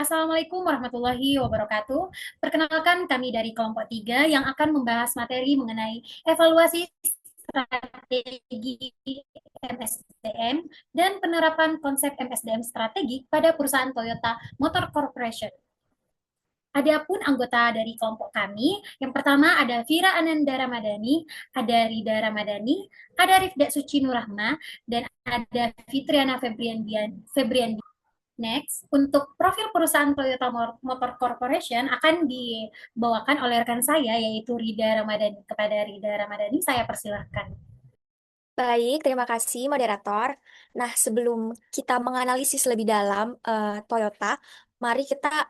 Assalamualaikum warahmatullahi wabarakatuh. Perkenalkan kami dari kelompok 3 yang akan membahas materi mengenai evaluasi strategi MSDM dan penerapan konsep MSDM strategi pada perusahaan Toyota Motor Corporation. Adapun anggota dari kelompok kami, yang pertama ada Vira Ananda Ramadhani, ada Rida Ramadhani, ada Rifda Suci Nurahma, dan ada Fitriana Febrian. Next, untuk profil perusahaan Toyota Motor Corporation akan dibawakan oleh rekan saya, yaitu Rida Ramadhani. Kepada Rida Ramadhani, saya persilahkan. Baik, terima kasih moderator. Nah, sebelum kita menganalisis lebih dalam Toyota, mari kita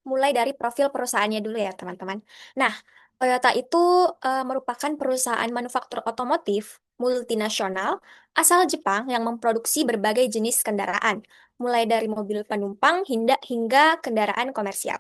mulai dari profil perusahaannya dulu ya, teman-teman. Nah, Toyota itu merupakan perusahaan manufaktur otomotif multinasional asal Jepang yang memproduksi berbagai jenis kendaraan, mulai dari mobil penumpang hingga kendaraan komersial.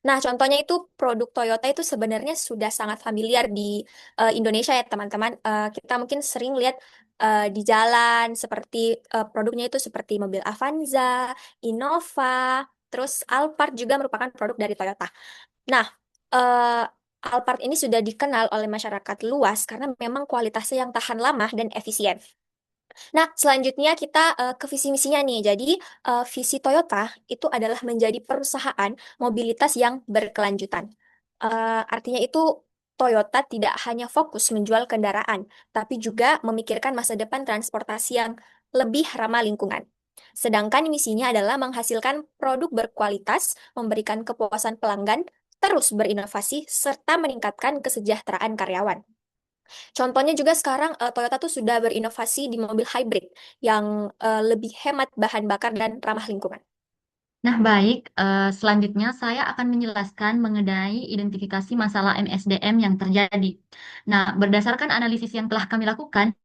Nah, contohnya itu produk Toyota itu sebenarnya sudah sangat familiar di Indonesia ya, teman-teman. Kita mungkin sering lihat di jalan seperti produknya itu seperti mobil Avanza, Innova, terus Alphard juga merupakan produk dari Toyota. Nah, eh, Alphard ini sudah dikenal oleh masyarakat luas karena memang kualitasnya yang tahan lama dan efisien. Nah, selanjutnya kita ke visi misinya nih. Jadi, visi Toyota itu adalah menjadi perusahaan mobilitas yang berkelanjutan. Artinya itu Toyota tidak hanya fokus menjual kendaraan, tapi juga memikirkan masa depan transportasi yang lebih ramah lingkungan. Sedangkan misinya adalah menghasilkan produk berkualitas, memberikan kepuasan pelanggan, terus berinovasi, serta meningkatkan kesejahteraan karyawan. Contohnya juga sekarang Toyota tuh sudah berinovasi di mobil hybrid yang lebih hemat bahan bakar dan ramah lingkungan. Nah, baik. Selanjutnya saya akan menjelaskan mengenai identifikasi masalah MSDM yang terjadi. Nah, berdasarkan analisis yang telah kami lakukan,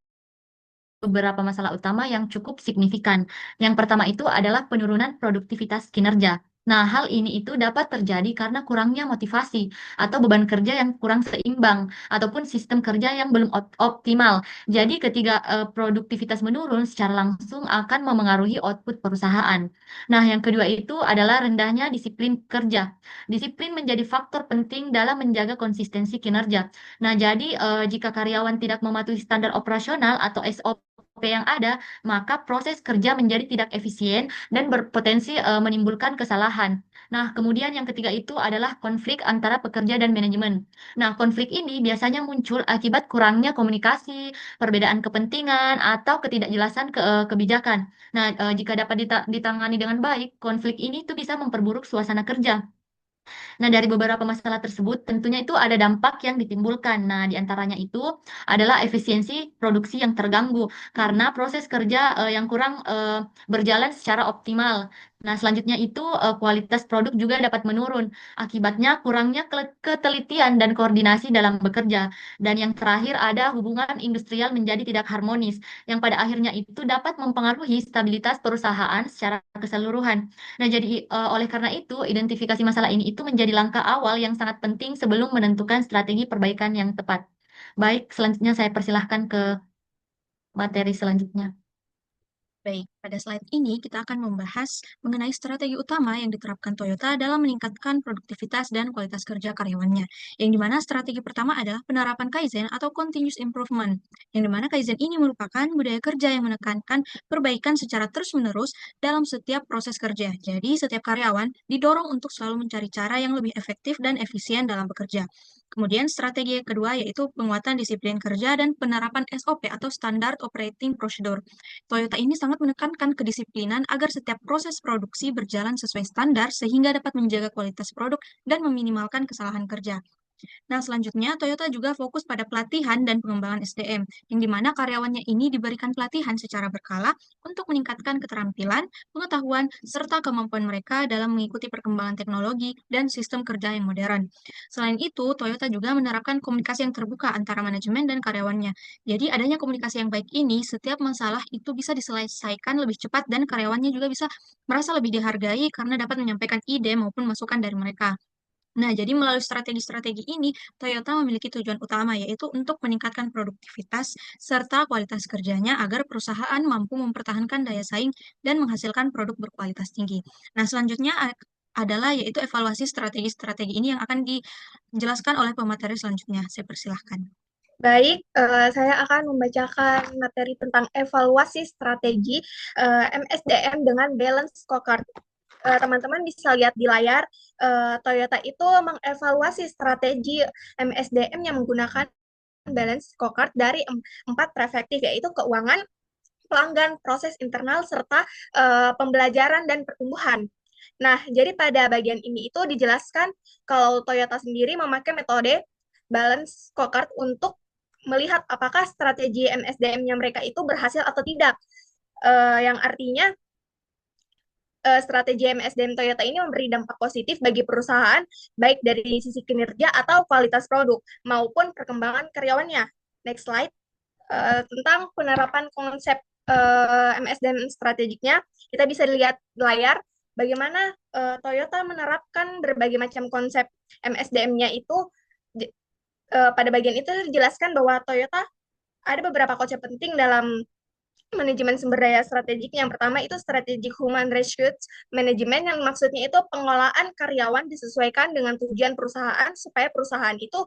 beberapa masalah utama yang cukup signifikan. Yang pertama itu adalah penurunan produktivitas kinerja. Nah, hal ini itu dapat terjadi karena kurangnya motivasi atau beban kerja yang kurang seimbang ataupun sistem kerja yang belum optimal. Jadi, ketika produktivitas menurun secara langsung akan memengaruhi output perusahaan. Nah, yang kedua itu adalah rendahnya disiplin kerja. Disiplin menjadi faktor penting dalam menjaga konsistensi kinerja. Nah, jadi jika karyawan tidak mematuhi standar operasional atau SOP yang ada, maka proses kerja menjadi tidak efisien dan berpotensi menimbulkan kesalahan. Nah, kemudian yang ketiga itu adalah konflik antara pekerja dan manajemen. Nah, konflik ini biasanya muncul akibat kurangnya komunikasi, perbedaan kepentingan, atau ketidakjelasan kebijakan. Nah, jika dapat ditangani dengan baik, konflik ini tuh bisa memperburuk suasana kerja. Nah, dari beberapa masalah tersebut, tentunya itu ada dampak yang ditimbulkan. Nah, di antaranya itu adalah efisiensi produksi yang terganggu karena proses kerja yang kurang berjalan secara optimal. Nah, selanjutnya itu kualitas produk juga dapat menurun. Akibatnya kurangnya ketelitian dan koordinasi dalam bekerja. Dan yang terakhir ada hubungan industrial menjadi tidak harmonis, yang pada akhirnya itu dapat mempengaruhi stabilitas perusahaan secara keseluruhan. Nah, jadi oleh karena itu, identifikasi masalah ini itu menjadi langkah awal yang sangat penting sebelum menentukan strategi perbaikan yang tepat. Baik, selanjutnya saya persilahkan ke materi selanjutnya. Baik, pada slide ini kita akan membahas mengenai strategi utama yang diterapkan Toyota dalam meningkatkan produktivitas dan kualitas kerja karyawannya. Yang dimana strategi pertama adalah penerapan Kaizen atau Continuous Improvement. Yang dimana Kaizen ini merupakan budaya kerja yang menekankan perbaikan secara terus-menerus dalam setiap proses kerja. Jadi, setiap karyawan didorong untuk selalu mencari cara yang lebih efektif dan efisien dalam bekerja. Kemudian strategi yang kedua yaitu penguatan disiplin kerja dan penerapan SOP atau Standard Operating Procedure. Toyota ini sangat menekankan kedisiplinan agar setiap proses produksi berjalan sesuai standar sehingga dapat menjaga kualitas produk dan meminimalkan kesalahan kerja. Nah, selanjutnya Toyota juga fokus pada pelatihan dan pengembangan SDM, yang dimana karyawannya ini diberikan pelatihan secara berkala untuk meningkatkan keterampilan, pengetahuan, serta kemampuan mereka dalam mengikuti perkembangan teknologi dan sistem kerja yang modern. Selain itu, Toyota juga menerapkan komunikasi yang terbuka antara manajemen dan karyawannya. Jadi, adanya komunikasi yang baik ini, setiap masalah itu bisa diselesaikan lebih cepat dan karyawannya juga bisa merasa lebih dihargai karena dapat menyampaikan ide maupun masukan dari mereka. Nah, jadi melalui strategi-strategi ini, Toyota memiliki tujuan utama, yaitu untuk meningkatkan produktivitas serta kualitas kerjanya agar perusahaan mampu mempertahankan daya saing dan menghasilkan produk berkualitas tinggi. Nah, selanjutnya adalah yaitu evaluasi strategi-strategi ini yang akan dijelaskan oleh pemateri selanjutnya. Saya persilahkan. Baik, saya akan membacakan materi tentang evaluasi strategi MSDM dengan balance scorecard. Teman-teman bisa lihat di layar, Toyota itu mengevaluasi strategi MSDM yang menggunakan balance scorecard dari 4 perspektif, yaitu keuangan, pelanggan, proses internal, serta pembelajaran dan pertumbuhan. Nah, jadi pada bagian ini itu dijelaskan kalau Toyota sendiri memakai metode balance scorecard untuk melihat apakah strategi MSDM-nya mereka itu berhasil atau tidak. Yang artinya strategi MSDM Toyota ini memberi dampak positif bagi perusahaan, baik dari sisi kinerja atau kualitas produk, maupun perkembangan karyawannya. Next slide. Tentang penerapan konsep MSDM strategiknya, kita bisa lihat di layar bagaimana Toyota menerapkan berbagai macam konsep MSDM-nya itu. Pada bagian itu dijelaskan bahwa Toyota ada beberapa konsep penting dalam manajemen sumber daya strategik. Yang pertama itu strategic human resource management, yang maksudnya itu pengolahan karyawan disesuaikan dengan tujuan perusahaan supaya perusahaan itu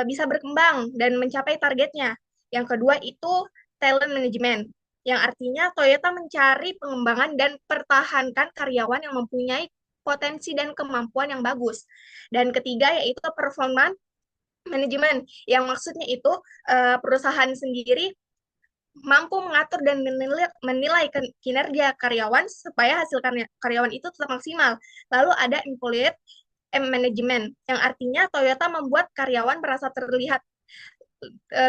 bisa berkembang dan mencapai targetnya. Yang kedua itu talent management, yang artinya Toyota mencari pengembangan dan pertahankan karyawan yang mempunyai potensi dan kemampuan yang bagus. Dan ketiga yaitu performance manajemen, yang maksudnya itu perusahaan sendiri mampu mengatur dan menilai kinerja karyawan supaya hasil karyawan itu tetap maksimal. Lalu ada employee management, yang artinya Toyota membuat karyawan merasa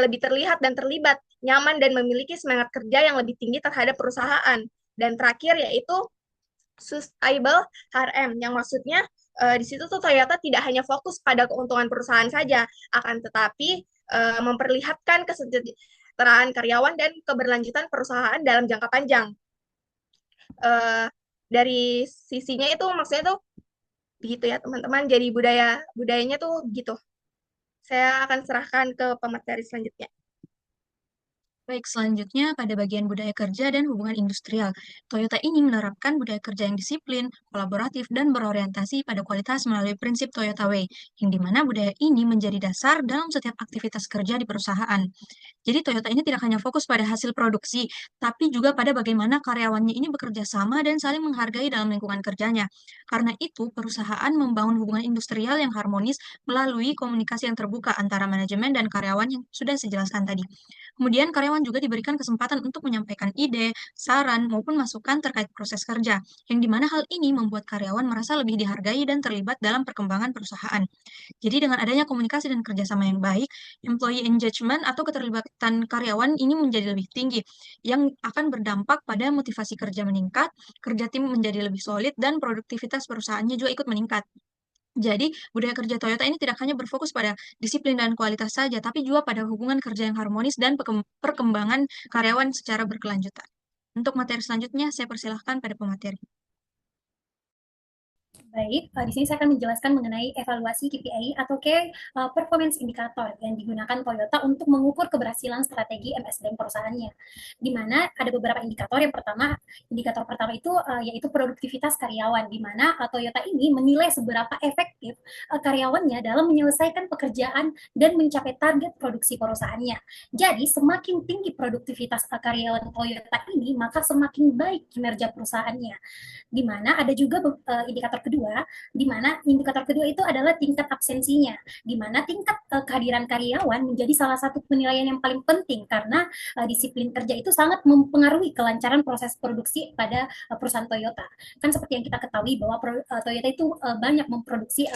lebih terlihat dan terlibat, nyaman dan memiliki semangat kerja yang lebih tinggi terhadap perusahaan. Dan terakhir yaitu sustainable HRM, yang maksudnya di situ tuh Toyota tidak hanya fokus pada keuntungan perusahaan saja, akan tetapi memperlihatkan kesejahteraan karyawan dan keberlanjutan perusahaan dalam jangka panjang. Dari sisinya itu maksudnya tuh begitu ya teman-teman. Jadi budayanya tuh gitu. Saya akan serahkan ke pemateri selanjutnya. Baik, selanjutnya pada bagian budaya kerja dan hubungan industrial. Toyota ini menerapkan budaya kerja yang disiplin, kolaboratif, dan berorientasi pada kualitas melalui prinsip Toyota Way, yang dimana budaya ini menjadi dasar dalam setiap aktivitas kerja di perusahaan. Jadi Toyota ini tidak hanya fokus pada hasil produksi, tapi juga pada bagaimana karyawannya ini bekerja sama dan saling menghargai dalam lingkungan kerjanya. Karena itu, perusahaan membangun hubungan industrial yang harmonis melalui komunikasi yang terbuka antara manajemen dan karyawan yang sudah saya jelaskan tadi. Kemudian karyawan juga diberikan kesempatan untuk menyampaikan ide, saran, maupun masukan terkait proses kerja, yang dimana hal ini membuat karyawan merasa lebih dihargai dan terlibat dalam perkembangan perusahaan. Jadi dengan adanya komunikasi dan kerjasama yang baik, employee engagement atau keterlibatan karyawan ini menjadi lebih tinggi, yang akan berdampak pada motivasi kerja meningkat, kerja tim menjadi lebih solid, dan produktivitas perusahaannya juga ikut meningkat. Jadi, budaya kerja Toyota ini tidak hanya berfokus pada disiplin dan kualitas saja, tapi juga pada hubungan kerja yang harmonis dan perkembangan karyawan secara berkelanjutan. Untuk materi selanjutnya, saya persilahkan pada pemateri. Baik, di sini saya akan menjelaskan mengenai evaluasi KPI atau Key Performance Indicator yang digunakan Toyota untuk mengukur keberhasilan strategi MSDM perusahaannya. Di mana ada beberapa indikator. Indikator pertama itu yaitu produktivitas karyawan, di mana Toyota ini menilai seberapa efektif karyawannya dalam menyelesaikan pekerjaan dan mencapai target produksi perusahaannya. Jadi, semakin tinggi produktivitas karyawan Toyota ini, maka semakin baik kinerja perusahaannya. Di mana ada juga indikator kedua, di mana indikator kedua itu adalah tingkat absensinya, di mana tingkat kehadiran karyawan menjadi salah satu penilaian yang paling penting karena disiplin kerja itu sangat mempengaruhi kelancaran proses produksi pada perusahaan Toyota. Kan seperti yang kita ketahui bahwa Toyota itu banyak memproduksi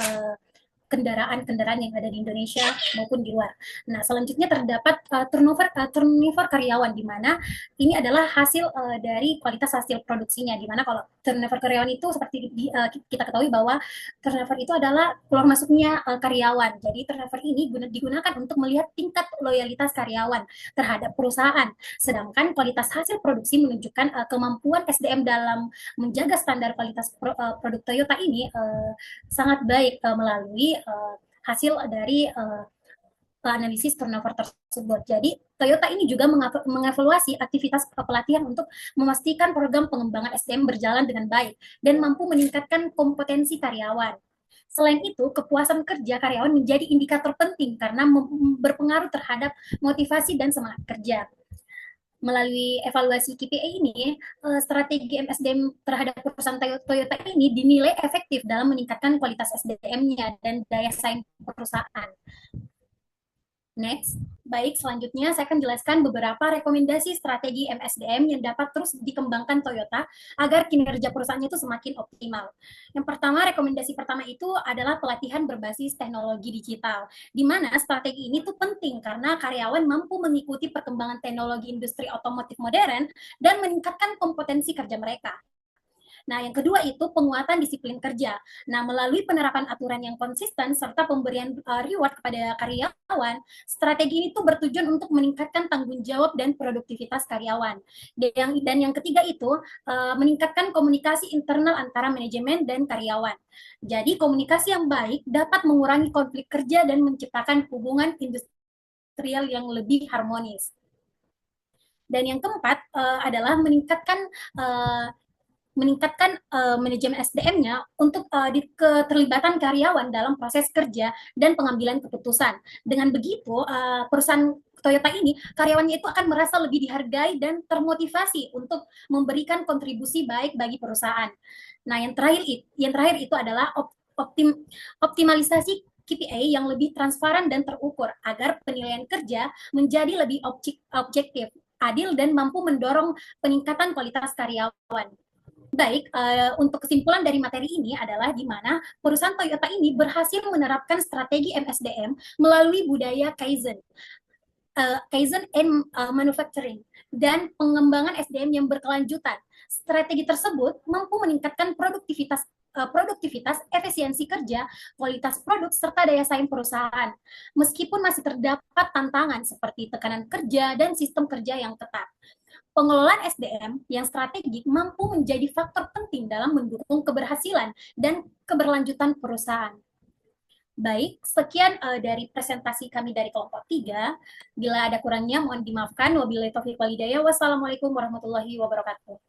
kendaraan-kendaraan yang ada di Indonesia maupun di luar. Nah, selanjutnya terdapat turnover karyawan, di mana ini adalah hasil dari kualitas hasil produksinya, di mana kalau turnover karyawan itu seperti kita ketahui bahwa turnover itu adalah keluar masuknya karyawan. Jadi turnover ini digunakan untuk melihat tingkat loyalitas karyawan terhadap perusahaan. Sedangkan kualitas hasil produksi menunjukkan kemampuan SDM dalam menjaga standar kualitas produk Toyota ini sangat baik melalui hasil dari analisis turnover tersebut. Jadi Toyota ini juga mengevaluasi aktivitas pelatihan untuk memastikan program pengembangan SDM berjalan dengan baik dan mampu meningkatkan kompetensi karyawan. Selain itu, kepuasan kerja karyawan menjadi indikator penting karena berpengaruh terhadap motivasi dan semangat kerja. Melalui evaluasi KPI ini, strategi MSDM terhadap perusahaan Toyota ini dinilai efektif dalam meningkatkan kualitas SDM-nya dan daya saing perusahaan. Next, baik selanjutnya saya akan jelaskan beberapa rekomendasi strategi MSDM yang dapat terus dikembangkan Toyota agar kinerja perusahaannya itu semakin optimal. Yang pertama, rekomendasi pertama itu adalah pelatihan berbasis teknologi digital, di mana strategi ini tuh penting karena karyawan mampu mengikuti perkembangan teknologi industri otomotif modern dan meningkatkan kompetensi kerja mereka. Nah, yang kedua itu penguatan disiplin kerja. Nah, melalui penerapan aturan yang konsisten serta pemberian reward kepada karyawan, strategi ini tuh bertujuan untuk meningkatkan tanggung jawab dan produktivitas karyawan. Dan yang ketiga itu meningkatkan komunikasi internal antara manajemen dan karyawan. Jadi, komunikasi yang baik dapat mengurangi konflik kerja dan menciptakan hubungan industrial yang lebih harmonis. Dan yang keempat adalah meningkatkan manajemen SDM-nya untuk keterlibatan karyawan dalam proses kerja dan pengambilan keputusan. Dengan begitu, perusahaan Toyota ini, karyawannya itu akan merasa lebih dihargai dan termotivasi untuk memberikan kontribusi baik bagi perusahaan. Nah, yang terakhir itu adalah optimalisasi KPI yang lebih transparan dan terukur agar penilaian kerja menjadi lebih objektif, adil, dan mampu mendorong peningkatan kualitas karyawan. Baik, untuk kesimpulan dari materi ini adalah di mana perusahaan Toyota ini berhasil menerapkan strategi MSDM melalui budaya Kaizen, Kaizen and Manufacturing, dan pengembangan SDM yang berkelanjutan. Strategi tersebut mampu meningkatkan produktivitas, efisiensi kerja, kualitas produk, serta daya saing perusahaan. Meskipun masih terdapat tantangan seperti tekanan kerja dan sistem kerja yang ketat. Pengelolaan SDM yang strategik mampu menjadi faktor penting dalam mendukung keberhasilan dan keberlanjutan perusahaan. Baik, sekian dari presentasi kami dari kelompok 3. Bila ada kurangnya mohon dimaafkan. Wabillahi taufiq wal hidayah. Wassalamualaikum warahmatullahi wabarakatuh.